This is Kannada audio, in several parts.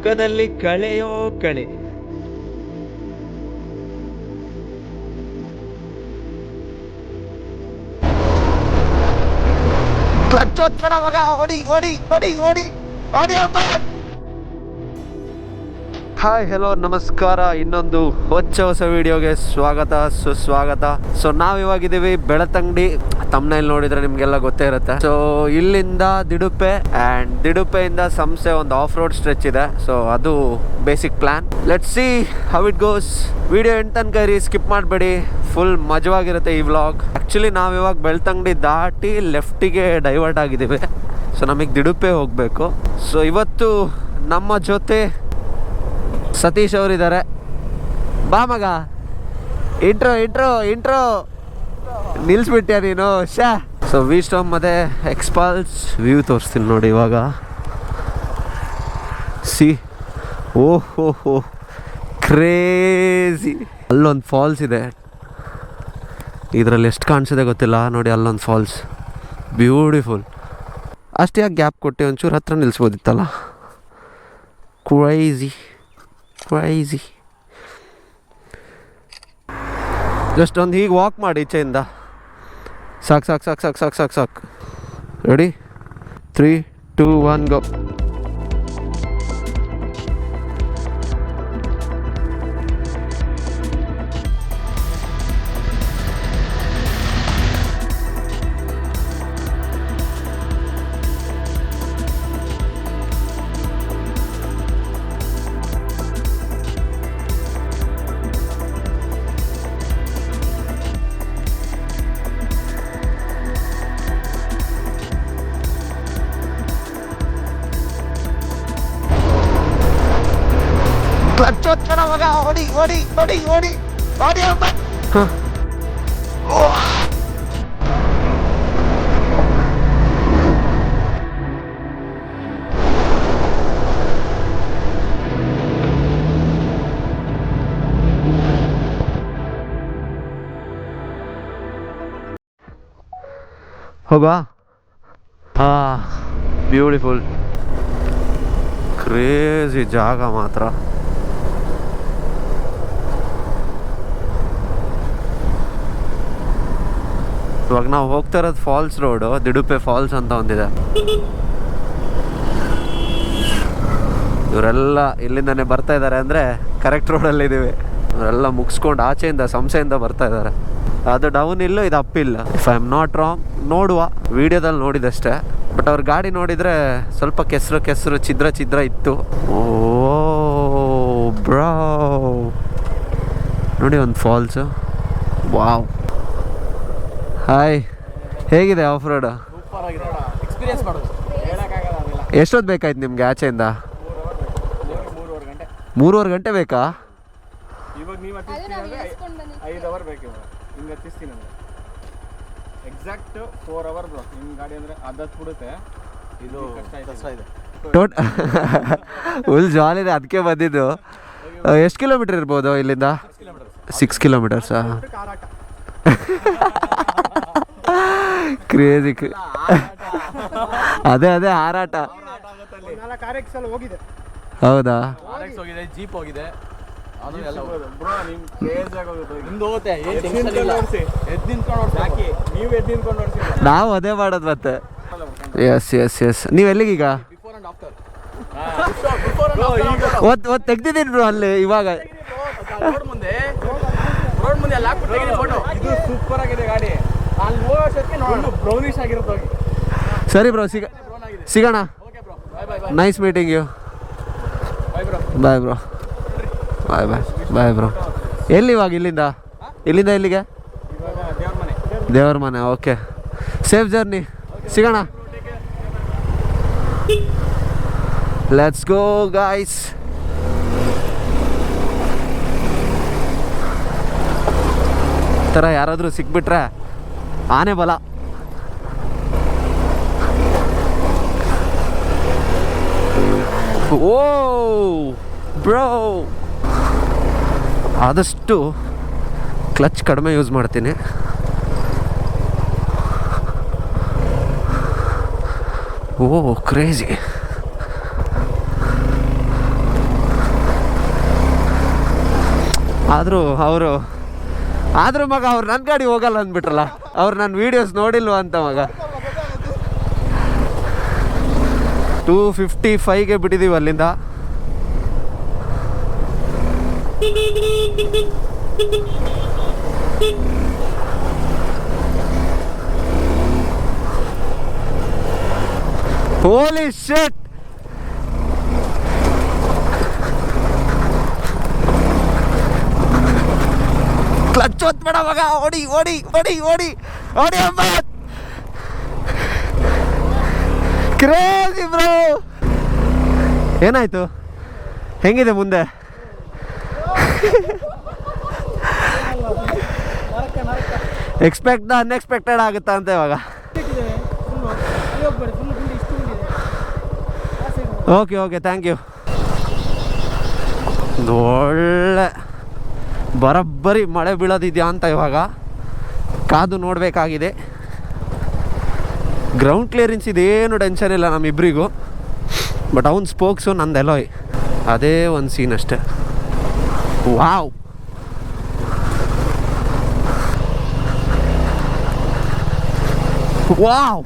ಮುಖದಲ್ಲಿ ಕಳೆಯೋ ಕಳೆ. ಹಾಯ್ ಹೆಲೋ ನಮಸ್ಕಾರ, ಇನ್ನೊಂದು ಹೊಸ ವಿಡಿಯೋಗೆ ಸ್ವಾಗತ ಸುಸ್ವಾಗತ. ಸೊ ನಾವಿವಾಗಿದ್ದೀವಿ ಬೆಳತಂಗಡಿ. ತಮ್ಮನೇಲಿ ನೋಡಿದ್ರೆ ನಿಮ್ಗೆಲ್ಲ ಗೊತ್ತೇ ಇರುತ್ತೆ. ಸೊ ಇಲ್ಲಿಂದ ದಿಡುಪೆ ಆ್ಯಂಡ್ ದಿಡುಪೆಯಿಂದ ಸಂಸ್ಥೆ ಒಂದು ಆಫ್ ರೋಡ್ ಸ್ಟ್ರೆಚ್ ಇದೆ. ಸೊ ಅದು basic plan. Let's see how it goes. Video end ತನಕ ಸ್ಕಿಪ್ ಮಾಡಬೇಡಿ, ಫುಲ್ ಮಜವಾಗಿರುತ್ತೆ ಈ ವ್ಲಾಗ್. ಆ್ಯಕ್ಚುಲಿ ನಾವಿವಾಗ ಬೆಳ್ತಂಗಡಿ ದಾಟಿ ಲೆಫ್ಟಿಗೆ ಡೈವರ್ಟ್ ಆಗಿದ್ದೀವಿ. ಸೊ ನಮಗೆ ದಿಡುಪೆ ಹೋಗಬೇಕು. ಸೊ ಇವತ್ತು ನಮ್ಮ ಜೊತೆ ಸತೀಶ್ ಅವರಿದ್ದಾರೆ. ಬಾ ಮಗ, ಇಂಟ್ರೋ ನಿಲ್ಲಿಸ್ಬಿಟ್ಟ್ಯಾ ನೀನು ಶಾ. ಸೊ ವಿ ಸ್ಟಾಪ್ ಮತ್ತು ಎಕ್ಸ್ಪಲ್ಸ್ ವ್ಯೂ ತೋರಿಸ್ತೀನಿ ನೋಡಿ ಇವಾಗ. ಸಿ ಓಹೋ ಕ್ರೇಜಿ. ಅಲ್ಲೊಂದು ಫಾಲ್ಸ್ ಇದೆ, ಇದರಲ್ಲಿ ಎಷ್ಟು ಕಾಣಿಸಿದೆ ಗೊತ್ತಿಲ್ಲ ನೋಡಿ. ಅಲ್ಲೊಂದು ಫಾಲ್ಸ್ ಬ್ಯೂಟಿಫುಲ್. ಅಷ್ಟೇ ಯಾಕೆ ಗ್ಯಾಪ್ ಕೊಟ್ಟು ಒಂಚೂರು ಹತ್ರ ನಿಲ್ಲಿಸ್ಬೋದಿತ್ತಲ್ಲ. ಕ್ರೈಜಿ ಜಸ್ಟ್ ಒಂದು ಹೀಗೆ ವಾಕ್ ಮಾಡಿ ಈಚೆಯಿಂದ. ಸಾಕು. ರೆಡಿ, 3, 2, 1 ಗೋ. ಓಡಿ ಹೋಗಾ. ಬ್ಯೂಟಿಫುಲ್ ಕ್ರೇಜಿ ಜಾಗ ಮಾತ್ರ. ಇವಾಗ ನಾವು ಹೋಗ್ತಾ ಇರೋದು ಫಾಲ್ಸ್ ರೋಡು, ದಿಡುಪೆ ಫಾಲ್ಸ್ ಅಂತ ಒಂದಿದೆ. ಇವರೆಲ್ಲ ಇಲ್ಲಿಂದನೇ ಬರ್ತಾ ಇದ್ದಾರೆ, ಅಂದರೆ ಕರೆಕ್ಟ್ ರೋಡಲ್ಲಿದ್ದೀವಿ. ಇವರೆಲ್ಲ ಮುಗಿಸ್ಕೊಂಡು ಆಚೆಯಿಂದ ಸಂಸೆಯಿಂದ ಬರ್ತಾ ಇದ್ದಾರೆ. ಅದು ಡೌನ್ ಇಲ್ಲು, ಇದು ಅಪ್ ಇಲ್ಲ. If I am not wrong, ನೋಡುವ ವಿಡಿಯೋದಲ್ಲಿ ನೋಡಿದಷ್ಟೇ. ಬಟ್ ಅವ್ರ ಗಾಡಿ ನೋಡಿದರೆ ಸ್ವಲ್ಪ ಕೆಸರು ಛಿದ್ರ ಇತ್ತು. ಓ ಬ್ರೋ, ನೋಡಿ ಒಂದು ಫಾಲ್ಸು. ವಾವ್. ಹಾಯ್, ಹೇಗಿದೆ ಆಫ್ ರೋಡ್? ಎಷ್ಟೊತ್ತು ಬೇಕಾಯ್ತು ನಿಮ್ಗೆ ಆಚೆಯಿಂದ? 3.5 ಗಂಟೆ ಬೇಕಾ? ಇವಾಗ ನೀವು 5 ಅವರ್ ಬೇಕು. ಹಿಂಗೆ ಹತ್ತಿಸ್ತೀನಿ ಅಂದರೆ ಎಕ್ಸಾಕ್ಟ್ 4 ಅವರ್ ಬ್ರೋ. ನಿಮ್ಮ ಗಾಡಿ ಅಂದರೆ ಅದತ್ತು ಬಿಡುತ್ತೆ. ಇದು ಕಷ್ಟ ಇದೆ. ಫುಲ್ ಜಾಲಿ ಇದೆ, ಅದಕ್ಕೆ ಬಂದಿದ್ದು. ಎಷ್ಟು ಕಿಲೋಮೀಟರ್ ಇರ್ಬೋದು ಇಲ್ಲಿಂದ? 6 ಕಿಲೋಮೀಟರ್ಸಾ? ಕ್ರೇಜಿ. ಅದೇ ಹಾರಾಟ. ಹೌದಾ? ಜೀಪ್ ಹೋಗಿದೆ. ನಾವು ಅದೇ ಮಾಡೋದು ಮತ್ತೆ. ಎಸ್ ನೀವು ಎಲ್ಲಿಗೀಗ? ತೆಗ್ದಿದ್ದೀನಿ ಬ್ರೋ ಅಲ್ಲಿ ಇವಾಗ. ಸೂಪರ್ ಆಗಿದೆ ಗಾಡಿ. ಬ್ರೌನಿಶ್ ಆಗಿರುತ್ತೆ. ಸರಿ ಬ್ರೋ, ಸಿಗೋಣ. Nice meeting you. Bye bro. ಎಲ್ಲಿ ಇವಾಗ? ಇಲ್ಲಿಂದ ಎಲ್ಲಿಗೆ? ದೇವ್ರ ಮನೆ. Okay, safe journey. ಸಿಗೋಣ. Let's go guys. ಈ ಥರ ಯಾರಾದರೂ ಸಿಕ್ಬಿಟ್ರೆ ಆನೆ ಬಲ. ಓ ಬ್ರೋ, ಆದಷ್ಟು ಕ್ಲಚ್ ಕಡಿಮೆ ಯೂಸ್ ಮಾಡ್ತೀನಿ. Oh crazy. ಆದರೂ ಮಗ ಅವ್ರು ನನ್ನ ಗಾಡಿ ಹೋಗಲ್ಲ ಅಂದ್ಬಿಟ್ರಲ್ಲ, ಅವ್ರು ನನ್ನ ವೀಡಿಯೋಸ್ ನೋಡಿಲ್ವ ಅಂತ ಮಗ. 255ಗೆ ಬಿಟ್ಟಿದ್ದೀವಿ ಅಲ್ಲಿಂದ. ಹೋಲಿ ಶಿಟ್, ಕ್ಲಚ್ ಒತ್ಬೇಡ ಮಗ, ಓಡಿ ಓಡಿ ಓಡಿ ಓಡಿ ಓಡಿ ಅಮ್ಮ. Crazy bro. ಏನಾಯ್ತು, ಹೆಂಗಿದೆ ಮುಂದೆ? ಎಕ್ಸ್ಪೆಕ್ಟ್ ದ ಅನ್ಎಕ್ಸ್ಪೆಕ್ಟೆಡ್ ಆಗುತ್ತಾ ಅಂತ ಇವಾಗ. Okay okay, thank you. ಒಳ್ಳೆ ಬರೋಬ್ಬರಿ ಮಳೆ ಬೀಳೋದಿದೆಯಾ ಅಂತ ಇವಾಗ ಕಾದು ನೋಡಬೇಕಾಗಿದೆ. ಗ್ರೌಂಡ್ ಕ್ಲಿಯರೆನ್ಸ್ ಇದೇನು ಟೆನ್ಷನ್ ಇಲ್ಲ ನಮ್ಮಿಬ್ಬರಿಗೂ, ಬಟ್ ಅವ್ನು ಸ್ಪೋಕ್ಸು ನಂದು ಎಲೋಯ್, ಅದೇ ಒಂದು ಸೀನ್ ಅಷ್ಟೆ. Wow, wow,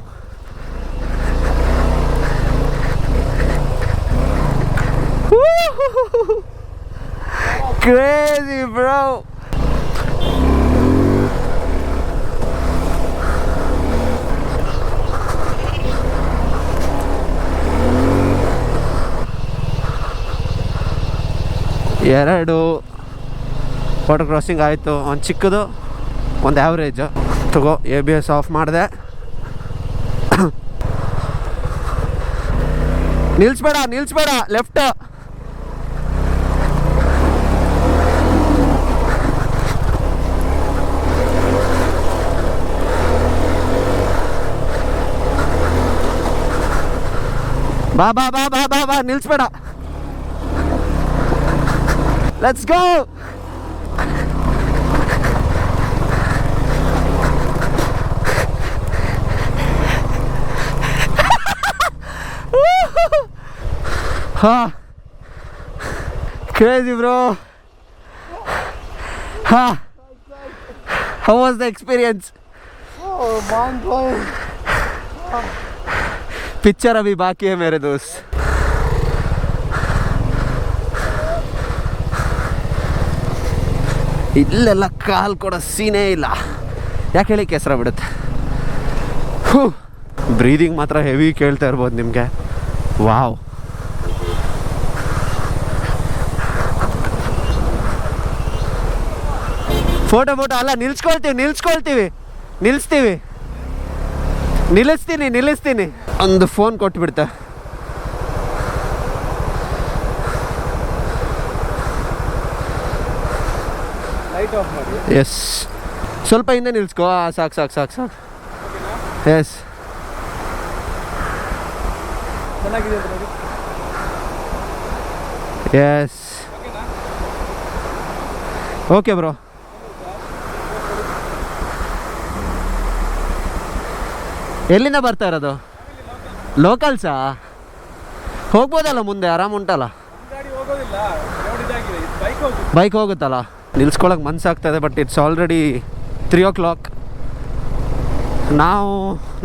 crazy bro. ಎರಡು ವಾಟರ್ ಕ್ರಾಸಿಂಗ್ ಆಯಿತು, ಒಂದು ಚಿಕ್ಕದು ಒಂದು ಆ್ಯಾವ್ರೇಜು. ತಗೋ ABS ಆಫ್ ಮಾಡಿದೆ. ನಿಲ್ಲಿಸ್ಬೇಡ, ಲೆಫ್ಟ್. ಬಾ ಬಾ ಬಾ ಬಾ ಬಾ ಬಾ, ನಿಲ್ಲಿಸ್ಬೇಡ. Let's go. ಹಾ, crazy bro. Ha, how was the experience? Oh, mind blowing. Picture अभी बाकी है मेरे दोस्त. ಇಲ್ಲೆಲ್ಲ ಕಾಲು ಕೊಡೋ ಸೀನೇ ಇಲ್ಲ. ಯಾಕೆ ಹೇಳಿ, ಕೆಸರ ಬಿಡುತ್ತೆ. ಬ್ರೀದಿಂಗ್ ಮಾತ್ರ ಹೆವಿ ಕೇಳ್ತಾ ಇರ್ಬೋದು ನಿಮಗೆ. ವಾವ್, ಫೋಟೋ ಅಲ್ಲ, ನಿಲ್ಲಿಸ್ತೀನಿ. ಒಂದು ಫೋನ್ ಕೊಟ್ಬಿಡ್ತೆ. ಲೈಟ್ ಆಫ್ ಮಾಡಿ. ಎಸ್, ಸ್ವಲ್ಪ ಹಿಂದೆ ನಿಲ್ಸ್ಕೋ. ಸಾಕು. ಎಸ್, ಚೆನ್ನಾಗಿದೆ. Yes, okay bro. ಎಲ್ಲಿಂದ ಬರ್ತಾ ಇರೋದು? ಲೋಕಲ್ಸಾ? ಹೋಗ್ಬೋದಲ್ಲ ಮುಂದೆ, ಆರಾಮ್ ಉಂಟಲ್ಲ. ಬೈಕ್ ಹೋಗುತ್ತಲ್ಲ. ನಿಲ್ಸ್ಕೊಳಕ್ಕೆ ಮನ್ಸಾಗ್ತದೆ, ಬಟ್ ಇಟ್ಸ್ ಆಲ್ರೆಡಿ 3 o'clock. ನಾವು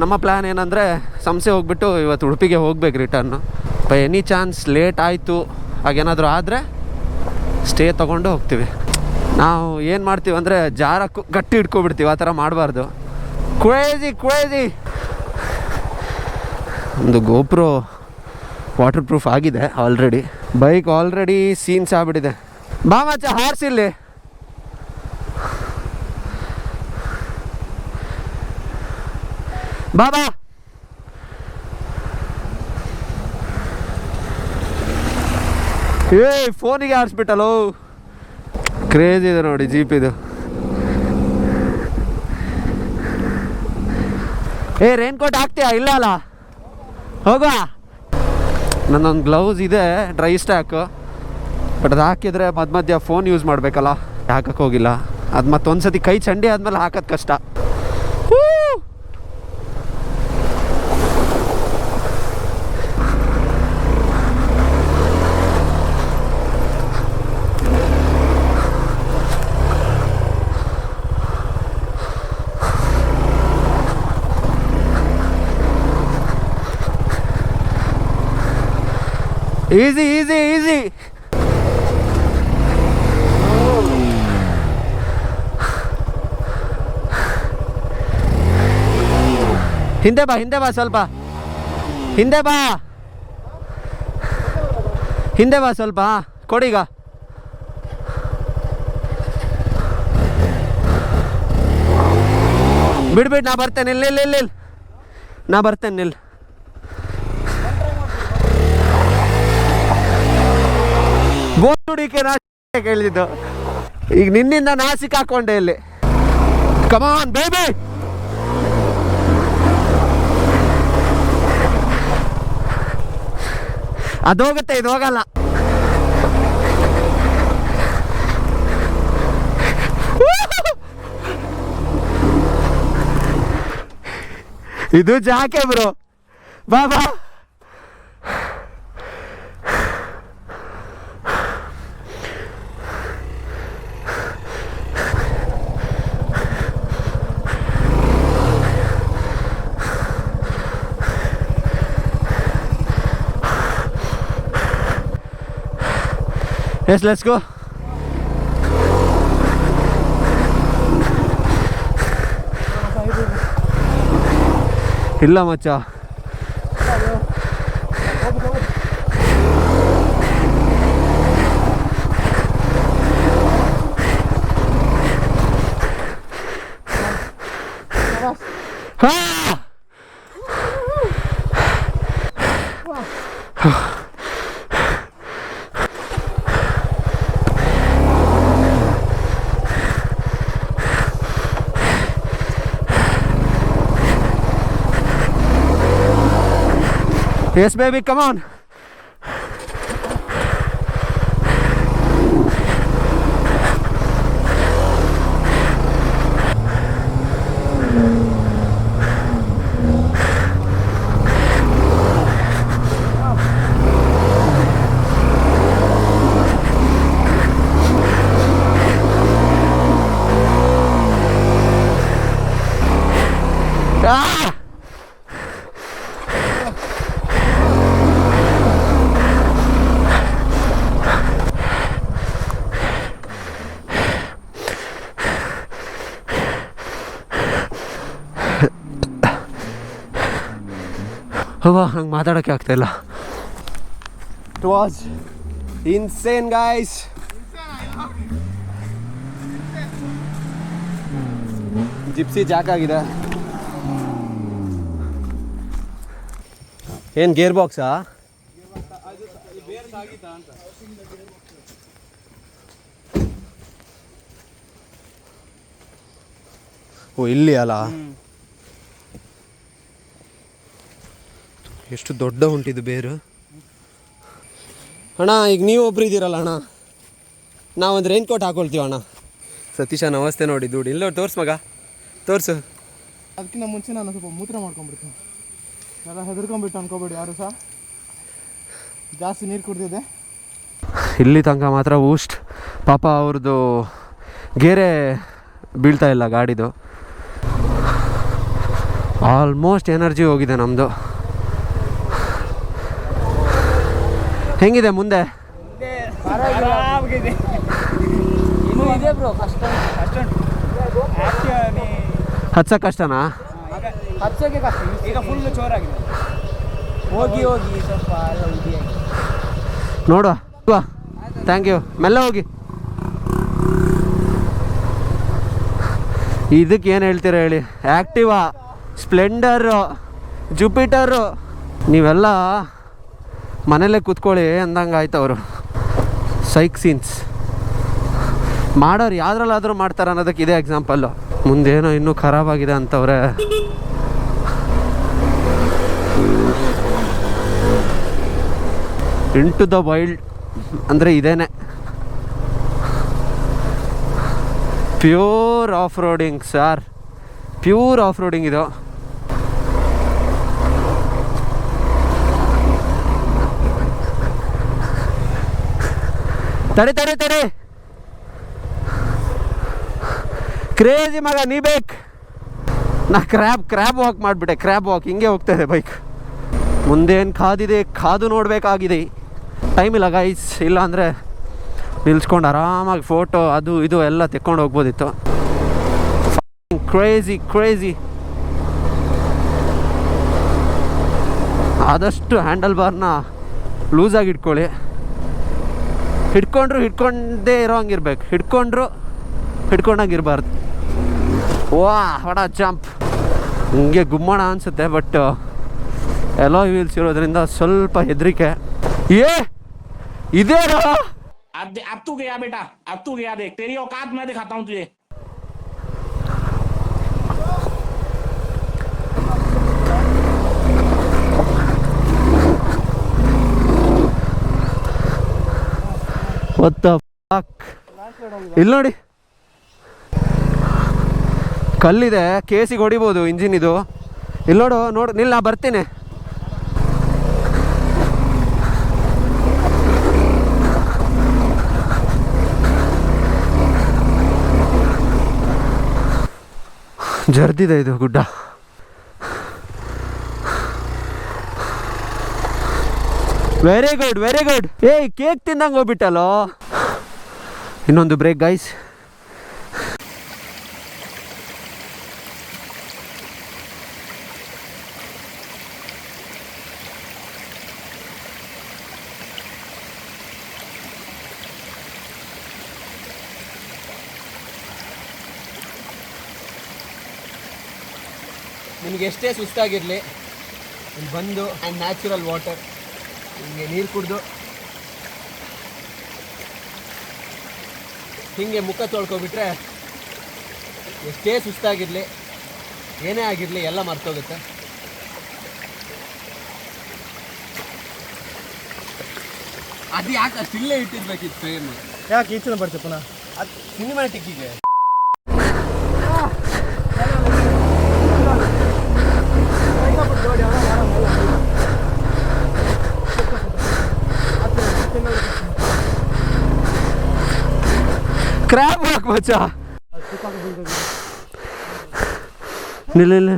ನಮ್ಮ ಪ್ಲ್ಯಾನ್ ಏನಂದರೆ ಸಂಸೆ ಹೋಗ್ಬಿಟ್ಟು ಇವತ್ತು ಉಡುಪಿಗೆ ಹೋಗ್ಬೇಕು return. By any chance late ಆಯಿತು ಹಾಗೇನಾದರೂ ಆದರೆ ಸ್ಟೇ ತೊಗೊಂಡು ಹೋಗ್ತೀವಿ. ನಾವು ಏನು ಮಾಡ್ತೀವಿ ಅಂದರೆ ಜಾರಕ್ಕೂ ಗಟ್ಟಿ ಇಟ್ಕೊಬಿಡ್ತೀವಿ, ಆ ಥರ ಮಾಡಬಾರ್ದು. ಕ್ರೇಜಿ. ಒಂದು ಗೋಪ್ರೋ ವಾಟರ್ ಪ್ರೂಫ್ ಆಗಿದೆ ಆಲ್ರೆಡಿ. ಬೈಕ್ ಆಲ್ರೆಡಿ ಸೀನ್ಸ್ ಆಗ್ಬಿಟ್ಟಿದೆ. ಬಾ ಮಚ್ಚ, ಹಾರಿಸಿಲ್ಲಿ. ಬಾ ಫೋನಿಗೆ ಹಾರಿಸ್ಬಿಟ್ಟಲ್ಲೋ. ಕ್ರೇಜ್ ಇದೆ ನೋಡಿ ಜೀಪ್ ಇದು. ರೈನ್ ಕೋಟ್ ಹಾಕ್ತೀಯಾ? ಇಲ್ಲ ಅಲ್ಲ, ಹೋಗುವ. ನನ್ನೊಂದು ಗ್ಲೌಸ್ ಇದೆ, ಡ್ರೈ ಸ್ಟ್ಯಾಕು, ಬಟ್ ಅದು ಹಾಕಿದರೆ ಮಧ್ಯ ಫೋನ್ ಯೂಸ್ ಮಾಡಬೇಕಲ್ಲ, ಹಾಕಕ್ಕೆ ಹೋಗಿಲ್ಲ. ಅದು ಮತ್ತೊಂದು ಸತಿ ಕೈ ಚಂಡಿ ಆದಮೇಲೆ ಹಾಕೋದು ಕಷ್ಟ. Easy easy easy. ಹಿಂದೆ ಬಾ ಸ್ವಲ್ಪ, ಹಿಂದೆ ಬಾ ಸ್ವಲ್ಪ. ಕೊಡೀಗ. ಬಿಡ್ಬಿಟ್ಟು ನಾ ಬರ್ತೇನೆ. ಇಲ್ಲ ನಾ ಬರ್ತೇನೆ ನಿಲ್. ಬೋಡಿಕೆ ನಾ ಕೇಳಿದ್ದು, ಈಗ ನಿನ್ನಿಂದ ನಾ ಸಿಕ್ಕಾಕೊಂಡೆ ಇಲ್ಲಿ. ಕಮಾನ್ ಬೇಬಿ. ಅದೋಗುತ್ತೆ, ಇದು ಹೋಗಲ್ಲ. ಇದು ಜಾಕೆ ಬ್ರೋ. ಬಾ. Yes, let's go. ಇಲ್ಲ ಮಚ್ಚ, Yes, baby, come on. Ah! ಹಂಗೆ ಮಾತಾಡೋಕ್ಕೆ ಆಗ್ತಾಯಿಲ್ಲ. It was insane guys. Gypsy Jack ಆಗಿದೆ. ಏನು ಗೇರ್ ಬಾಕ್ಸಾ? ಓ ಇಲ್ಲಿ ಅಲ್ಲ. ಎಷ್ಟು ದೊಡ್ಡ ಉಂಟಿದು ಬೇರು ಅಣ್ಣ. ಈಗ ನೀವು ಒಬ್ರು ಇದ್ದೀರಲ್ಲ ಅಣ್ಣ, ನಾವೊಂದು ರೈನ್ ಕೋಟ್ ಹಾಕೊಳ್ತೀವಿ ಅಣ್ಣ. ಸತೀಶನ ಅವಸ್ಥೆ ನೋಡಿ ದುಡ್ಡು. ಇಲ್ಲ ತೋರ್ಸು ಮಗ, ತೋರಿಸು. ಅದಕ್ಕಿಂತ ಮುಂಚೆ ನಾನು ಸ್ವಲ್ಪ ಮೂತ್ರ ಮಾಡ್ಕೊಂಡ್ಬಿಡ್ತೀನಿ. ಎಲ್ಲ ಹೆದರ್ಕೊಂಡ್ಬಿಟ್ಟು ಅನ್ಕೋಬೇಡಿ ಯಾರು ಸಹ. ಜಾಸ್ತಿ ನೀರು ಕುಡ್ದಿದೆ. ಇಲ್ಲಿ ತನಕ ಮಾತ್ರ ಊಸ್ಟ್. ಪಾಪ ಅವ್ರದ್ದು ಗೇರೆ ಬೀಳ್ತಾ ಇಲ್ಲ ಗಾಡಿದು. ಆಲ್ಮೋಸ್ಟ್ ಎನರ್ಜಿ ಹೋಗಿದೆ ನಮ್ಮದು. ಹೆಂಗಿದೆ ಮುಂದೆ? ಹಚ್ಚ ಕಷ್ಟನಾ? ಹಚ್ಚೋಕೆ ಕಷ್ಟ. ಈಗ ಫುಲ್ ಜೋರಾಗಿದೆ. ಹೋಗಿ ಸ್ವಲ್ಪ ನೋಡುವ. Thank you. ಮೆಲ್ಲ ಹೋಗಿ. ಇದಕ್ಕೆ ಏನು ಹೇಳ್ತೀರಾ ಹೇಳಿ? ಆ್ಯಕ್ಟಿವಾ, ಸ್ಪ್ಲೆಂಡರು, ಜುಪಿಟರು, ನೀವೆಲ್ಲ ಮನೇಲೇ ಕೂತ್ಕೊಳ್ಳಿ ಅಂದಂಗೆ ಆಯ್ತು ಅವರು. ಸೈಕ್ ಸೀನ್ಸ್ ಮಾಡೋರು ಯಾವ್ದ್ರಲ್ಲಾದರೂ ಮಾಡ್ತಾರೆ ಅನ್ನೋದಕ್ಕೆ ಇದೇ ಎಕ್ಸಾಂಪಲ್ಲು. ಮುಂದೇನೋ ಇನ್ನೂ ಖರಾಬಾಗಿದೆ ಅಂತವ್ರೆ. ಇಂಟು ದ ವೈಲ್ಡ್ ಅಂದರೆ ಇದೇನೆ. Pure off roading sir, pure off roading ಇದು. ತಡಿ ಕ್ರೇಜಿ ಮಗ, ನೀ ಬೇಕು. ನಾ ಕ್ರ್ಯಾಬ್ ವಾಕ್ ಮಾಡಿಬಿಟ್ಟೆ. ಕ್ರ್ಯಾಬ್ ವಾಕ್ ಹಿಂಗೆ ಹೋಗ್ತಾಯಿದೆ ಬೈಕ್. ಮುಂದೇನು ಕಾದಿದೆ, ಕಾದು ನೋಡಬೇಕಾಗಿದೆ. ಟೈಮ್ ಇಲ್ಲ ಗೈಸ್, ಇಲ್ಲ ಅಂದರೆ ನಿಲ್ಸ್ಕೊಂಡು ಆರಾಮಾಗಿ ಫೋಟೋ ಅದು ಇದು ಎಲ್ಲ ತೆಕ್ಕೊಂಡು ಹೋಗ್ಬೋದಿತ್ತು. Crazy crazy. ಆದಷ್ಟು ಹ್ಯಾಂಡಲ್ ಬಾರ್ನ ಲೂಸಾಗಿ ಇಟ್ಕೊಳ್ಳಿ. ಹಿಡ್ಕೊಂಡೇ ಇರೋ ಹಂಗಿರ್ಬೇಕು, ಹಿಡ್ಕೊಂಡಂಗಿರಬಾರ್ದು. ವಾ ಹೊಡ ಜಂಪ್ ಹಿಂಗೆ ಗುಮ್ಮಣ ಅನಿಸುತ್ತೆ, ಬಟ್ ಎಲ್ಲೋ ವೀಲ್ಸ್ ಇರೋದ್ರಿಂದ ಸ್ವಲ್ಪ ಹೆದರಿಕೆ. ಇದೇನೋ अब तू गया बेटा, अब तू गया, देख तेरी औकात मैं दिखाता हूँ तुझे. What the fuck? ಇಲ್ಲಿ ನೋಡಿ, ಕಲ್ಲಿದೆ, ಕೇಸಿಗೆ ಹೊಡಿಬೋದು ಇಂಜಿನ್ ಇದು. ಇಲ್ಲಿ ನೋಡು ನಿಲ್ಲ, ನಾ ಬರ್ತೀನಿ. ಜರ್ದಿದೆ ಇದು ಗುಡ್ಡ. Very good very good. Cake ತಿಂದಂಗೆ ಹೋಗ್ಬಿಟ್ಟಲ್ಲೋ. ಇನ್ನೊಂದು ಬ್ರೇಕ್ ಗೈಸ್. ನಿಮಗೆ ಎಷ್ಟೇ ಸುಸ್ತಾಗಿರಲಿ, ಇಲ್ಲಿ ಬಂದು ಆ್ಯಂಡ್ ನ್ಯಾಚುರಲ್ ವಾಟರ್ ಹಿಂಗೆ ನೀರು ಕುಡಿದು ಹೀಗೆ ಮುಖ ತೊಳ್ಕೊಬಿಟ್ರೆ ಎಷ್ಟೇ ಸುಸ್ತಾಗಿರಲಿ, ಏನೇ ಆಗಿರಲಿ ಎಲ್ಲ ಮರ್ತೋಗುತ್ತೆ. ಅದು ಯಾಕೆ ಅಷ್ಟು ಇಲ್ಲೇ ಇಟ್ಟಿರ್ಬೇಕಿತ್ತು ಫ್ರೇಮ್? ಯಾಕೆ ಈಚೆ ಬರ್ತದೆ ಪುನಃ ಅದು ಸಿನಿಮ್ಯಾಟಿಕ್ಕಿಗೆ. ಕ್ರ್ಯಾಬ್ ಹಾಕ್ ಮಚ್ಚ. ನಿಲ್ಲ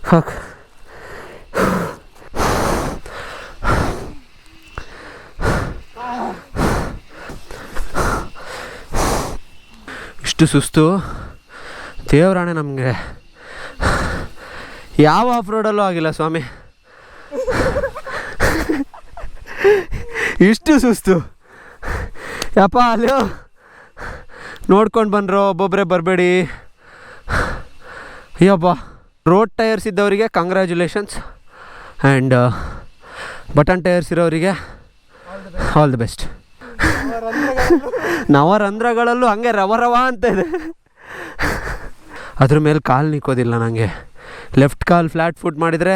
ಹಾಕ್. ಇಷ್ಟು ಸುಸ್ತು ದೇವರಾಣೆ ನಮಗೆ ಯಾವ ಆಫ್ ರೋಡಲ್ಲೂ ಆಗಿಲ್ಲ ಸ್ವಾಮಿ. ಇಷ್ಟು ಸುಸ್ತು ಯಪ್ಪ. ಅಲ್ಲಿ ನೋಡ್ಕೊಂಡು ಬನ್ರೋ, ಒಬ್ಬೊಬ್ಬರೇ ಬರಬೇಡಿ. ಅಯ್ಯಪ್ಪ, ರೋಡ್ ಟೈರ್ಸ್ ಇದ್ದವರಿಗೆ ಕಂಗ್ರ್ಯಾಚುಲೇಷನ್ಸ್, ಆ್ಯಂಡ್ ಬಟನ್ ಟೈರ್ಸ್ ಇರೋರಿಗೆ ಆಲ್ ದಿ ಬೆಸ್ಟ್. ನವರಂಧ್ರಗಳಲ್ಲೂ ಹಂಗೆ ರವ ಅಂತ ಇದೆ. ಅದ್ರ ಮೇಲೆ ಕಾಲು ನಿಕ್ಕೋದಿಲ್ಲ ನನಗೆ. ಲೆಫ್ಟ್ ಕಾಲು ಫ್ಲ್ಯಾಟ್ ಫುಟ್ ಮಾಡಿದರೆ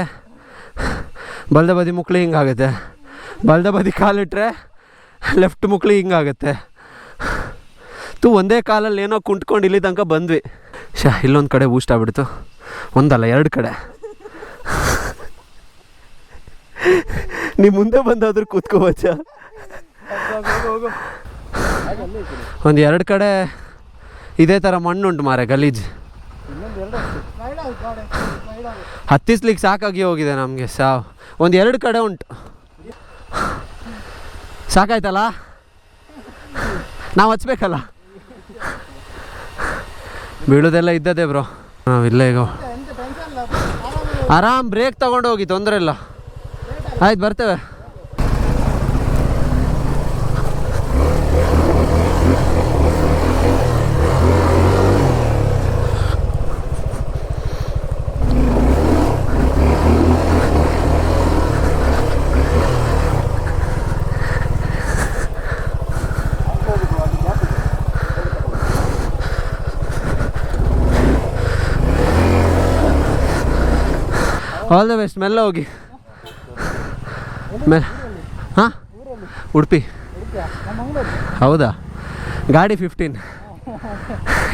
ಬಲ್ದ ಬದಿ ಮುಕ್ಳಿ ಹಿಂಗಾಗುತ್ತೆ, ಬಲ್ದ ಬದಿ ಕಾಲಿಟ್ರೆ ಲೆಫ್ಟ್ ಮುಕ್ಳಿ ಹಿಂಗಾಗುತ್ತೆ. ಒಂದೇ ಕಾಲಲ್ಲಿ ಏನೋ ಕುಂಟ್ಕೊಂಡು ಇಲ್ಲಿ ತನಕ ಬಂದ್ವಿ. ಇಲ್ಲೊಂದು ಕಡೆ ಬೂಸ್ಟ್ ಆಗ್ಬಿಡ್ತು, ಒಂದಲ್ಲ 2 ಕಡೆ. ನೀ ಮುಂದೆ ಬಂದಾದ್ರೂ ಕೂತ್ಕೋಬಚ್ಚ. ಒಂದು 2 ಕಡೆ ಇದೇ ಥರ ಮಣ್ಣುಂಟು ಮಾರೆ, ಗಲೀಜ್. ಹತ್ತಿಸ್ಲಿಕ್ಕೆ ಸಾಕಾಗಿ ಹೋಗಿದೆ ನಮಗೆ ಸಾವು. ಒಂದು 2 ಕಡೆ ಉಂಟು, ಸಾಕಾಯ್ತಲ್ಲ, ನಾವು ಹಚ್ಬೇಕಲ್ಲ. ಬೀಳೋದೆಲ್ಲ ಇದ್ದದೆ ಬ್ರೋ. ನಾವಿಲ್ಲ ಈಗ ಆರಾಮ್ ಬ್ರೇಕ್ ತಗೊಂಡು ಹೋಗಿ, ತೊಂದರೆ ಇಲ್ಲ. ಆಯ್ತು, ಬರ್ತೇವೆ. All the best. ಮೆಲ್ಲ ಹೋಗಿ. ಹಾಂ, ಉಡುಪಿ. ಹೌದಾ? ಗಾಡಿ 15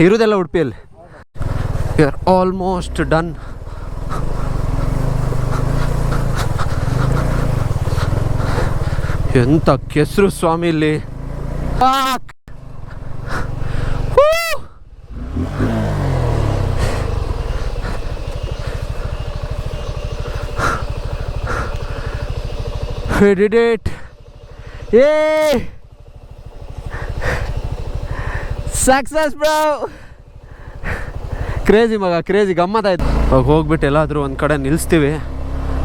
ಇರೋದೆಲ್ಲ ಉಡುಪಿಯಲ್ಲಿ. You are almost done. ಎಂಥ ಕೆಸರು ಸ್ವಾಮಿ ಇಲ್ಲಿ. We did it. Yay! Success bro. Crazy ಮಗ, ಕ್ರೇಜಿ ಗಮ್ಮತ್ತಾಯ್ತು. ಅವಾಗ ಹೋಗ್ಬಿಟ್ಟು ಎಲ್ಲಾದರೂ ಒಂದು ಕಡೆ ನಿಲ್ಲಿಸ್ತೀವಿ.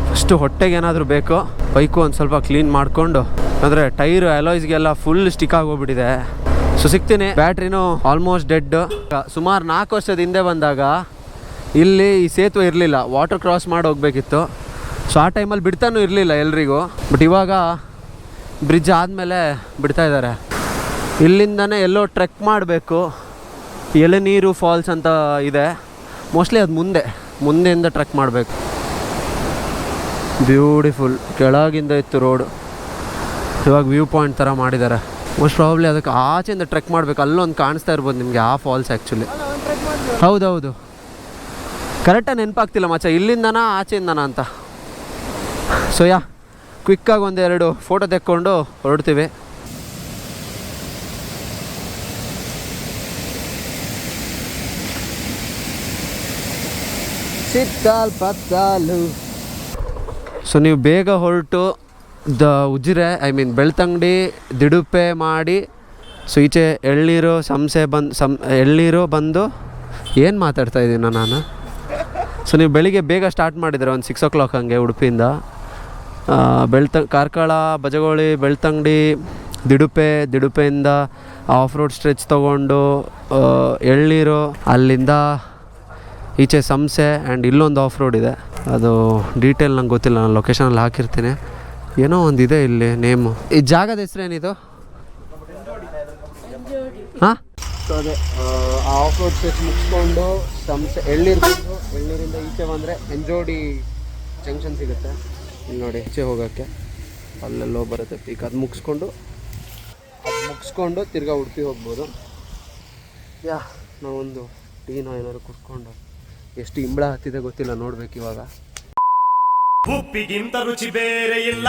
ಫಸ್ಟು ಹೊಟ್ಟೆಗೆ ಏನಾದರೂ ಬೇಕು, ಬೈಕು ಒಂದು ಸ್ವಲ್ಪ ಕ್ಲೀನ್ ಮಾಡಿಕೊಂಡು, ಅಂದರೆ ಟೈರು ಅಲಾಯ್ಸ್ಗೆಲ್ಲ ಫುಲ್ ಸ್ಟಿಕ್ ಆಗೋಗ್ಬಿಟ್ಟಿದೆ. ಸೊ ಸಿಗ್ತೀನಿ. ಬ್ಯಾಟ್ರಿನೂ ಆಲ್ಮೋಸ್ಟ್ ಡೆಡ್. ಸುಮಾರು 4 ವರ್ಷದ ಹಿಂದೆ ಬಂದಾಗ ಇಲ್ಲಿ ಈ ಸೇತುವೆ ಇರಲಿಲ್ಲ, ವಾಟರ್ ಕ್ರಾಸ್ ಮಾಡಿ ಹೋಗ್ಬೇಕಿತ್ತು. ಸೊ ಆ ಟೈಮಲ್ಲಿ ಬಿಡ್ತಾನೂ ಇರಲಿಲ್ಲ ಎಲ್ರಿಗೂ. ಬಟ್ ಇವಾಗ ಬ್ರಿಡ್ಜ್ ಆದಮೇಲೆ ಬಿಡ್ತಾ ಇದ್ದಾರೆ. ಇಲ್ಲಿಂದನೇ ಎಲ್ಲೋ ಟ್ರೆಕ್ ಮಾಡಬೇಕು. ಎಳನೀರು ಫಾಲ್ಸ್ ಅಂತ ಇದೆ, ಮೋಸ್ಟ್ಲಿ ಅದು ಮುಂದೆಯಿಂದ ಟ್ರೆಕ್ ಮಾಡಬೇಕು. ಬ್ಯೂಟಿಫುಲ್. ಕೆಳಗಿಂದ ಇತ್ತು ರೋಡು, ಇವಾಗ ವ್ಯೂ ಪಾಯಿಂಟ್ ಥರ ಮಾಡಿದ್ದಾರೆ. ಮೋಸ್ಟ್ ಪ್ರಾಬಬ್ಲಿ ಅದಕ್ಕೆ ಆಚೆಯಿಂದ ಟ್ರೆಕ್ ಮಾಡಬೇಕು. ಅಲ್ಲೊಂದು ಕಾಣಿಸ್ತಾ ಇರ್ಬೋದು ನಿಮಗೆ ಆ ಫಾಲ್ಸ್. ಆ್ಯಕ್ಚುಲಿ ಹೌದೌದು, ಕರೆಕ್ಟಾಗಿ ನೆನಪಾಗ್ತಿಲ್ಲ ಮಚ್ಚ, ಇಲ್ಲಿಂದನಾ ಆಚೆಯಿಂದನಾ ಅಂತ. ಸೊ ಕ್ವಿಕ್ಕಾಗಿ 1-2 ಫೋಟೋ ತೆಕ್ಕೊಂಡು ಹೊರಡ್ತೀವಿ. ಸೊ ನೀವು ಬೇಗ ಹೊರಟು ಉಜಿರೆ ಬೆಳ್ತಂಗಡಿ ದಿಡುಪೆ ಮಾಡಿ, ಸೊ ಈಚೆ ಎಳ್ನೀರು ಎಳ್ನೀರು ಬಂದು ಏನು ಮಾತಾಡ್ತಾ ಇದ್ದೀನೋ ನಾನು. ಸೊ ನೀವು ಬೆಳಿಗ್ಗೆ ಬೇಗ ಸ್ಟಾರ್ಟ್ ಮಾಡಿದರೆ ಒಂದು 6 o'clock ಹಂಗೆ ಉಡುಪಿಯಿಂದ ಕಾರ್ಕಳ, ಬಜಗೋಳಿ, ಬೆಳ್ತಂಗಡಿ, ದಿಡುಪೆಯಿಂದ ಆಫ್ ರೋಡ್ ಸ್ಟ್ರೆಚ್ ತೊಗೊಂಡು ಎಳ್ನೀರು, ಅಲ್ಲಿಂದ ಈಚೆ ಸಂಸೆ ಆ್ಯಂಡ್ ಇಲ್ಲೊಂದು ಆಫ್ ರೋಡ್ ಇದೆ. ಅದು ಡೀಟೇಲ್ ನಂಗೆ ಗೊತ್ತಿಲ್ಲ, ನಾನು ಲೊಕೇಶನಲ್ಲಿ ಹಾಕಿರ್ತೀನಿ. ಏನೋ ಒಂದಿದೆ ಇಲ್ಲಿ ನೇಮು. ಈ ಜಾಗದ ಹೆಸರೇನಿದು? ಹಾಂ, ಸೊ ಅದೇ ಆ ಆಫ್ ರೋಡ್ ಸ್ಟ್ರೆಚ್ ಮುಗಿಸ್ಕೊಂಡು ಸಂಸೆ ಎಳ್ನೀರಿಂದ ಈಚೆ ಬಂದರೆ ಎಂಜೋಡಿ ಜಂಕ್ಷನ್ ಸಿಗುತ್ತೆ. ಇಲ್ಲಿ ನೋಡಿ, ಈಚೆ ಹೋಗೋಕ್ಕೆ ಅಲ್ಲೆಲ್ಲೋ ಬರುತ್ತೆ ಪೀಕ್. ಅದು ಮುಗಿಸ್ಕೊಂಡು ತಿರ್ಗಾ ಉಡುಪಿ ಹೋಗ್ಬೋದು. ನಾವೊಂದು ಟೀನೋ ಏನಾದ್ರು ಕುಡ್ಕೊಂಡು, ಎಷ್ಟು ಇಂಬಳ ಹತ್ತಿದೆ ಗೊತ್ತಿಲ್ಲ, ನೋಡ್ಬೇಕು ಇವಾಗ. ಉಪ್ಪಿಗಿಂತ ರುಚಿ ಬೇರೆ ಇಲ್ಲ.